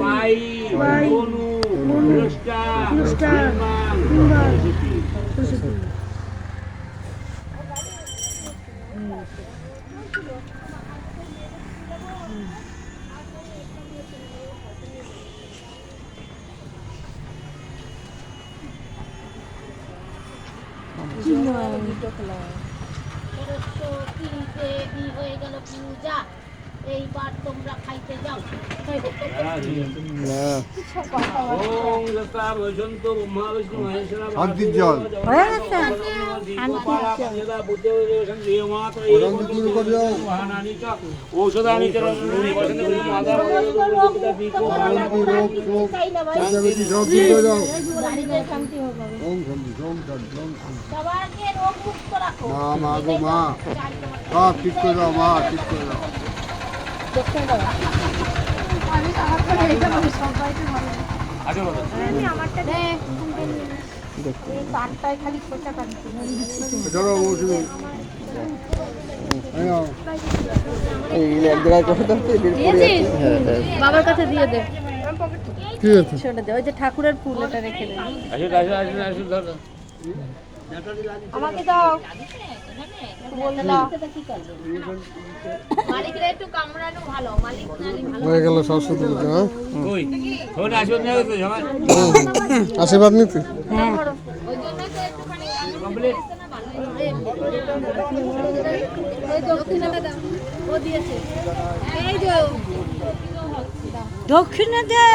মাই অনু অনুষ্টা এইবার তোমরা খাইতে যাও। শান্তির জল ঔষধানি মা গো মা সব ঠিক করে দাও মা, ঠিক করে দাও। বাবার কাছে দিয়ে দে, ঠিক আছে সেটা দে, ওই যে ঠাকুরের ফুল এটা রেখে দে। আমাকে দাও, বলে দাও। মালিকরা একটু কামড়ানো ভালো, মালিক নালি ভালো হয়ে গেল সরস্বতী পুজো। হ্যাঁ কই ছোট আশীর্বাদ নিয়ে গেছে জামাই আশীর্বাদ নিতে হ্যাঁ, ওই জন্য তো একটুখানি কমপ্লিট এই দক্ষিণাটা দাও, ও দিয়েছে। এই যে দক্ষিণে দে।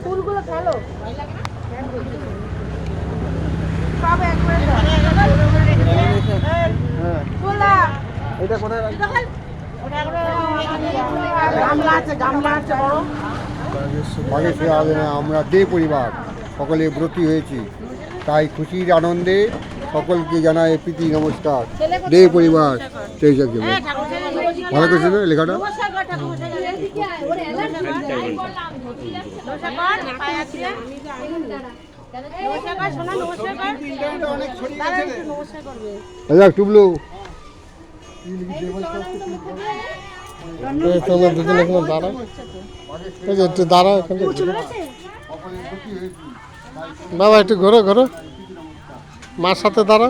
ফুলগুলো ফেলো এটা কোথায় আমরা দে পরিবার সকলে ব্রতী হয়েছি, তাই খুশির আনন্দে সকলকে জানাই প্রীতি নমস্কার। দে পরিবার সেই সব ভালো করছে না লেখাটা। টুবলু দুজনে দাঁড়া, একটু দাঁড়া এখানে বাবা, একটু ঘোরো ঘোরো, মার সাথে দাঁড়া।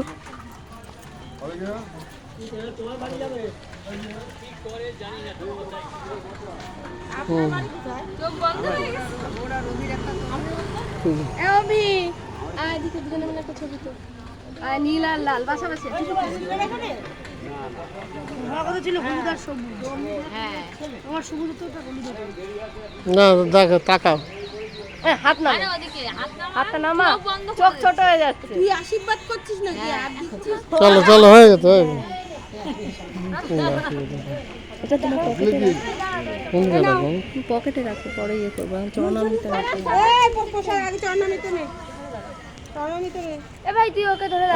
নীল আর লাল পাশাপাশি না দেখ তাকাও, হাত না, হাতটা নামা, চোখ ছোট হয়ে যাচ্ছে। তুই আশীর্বাদ করছিস না কি আর দিচ্ছিস? চলো চলো হয়ে গেছে হয়ে গেছে। এটা তোমার পকেটে কোন গেল পকেটে রাখো, পরে ইয়ে করবো, চরণামৃতে রাখো। এই পোষার আগে চরণামৃত নে, চরণামৃত নে। এ ভাই তুই ওকে ধরে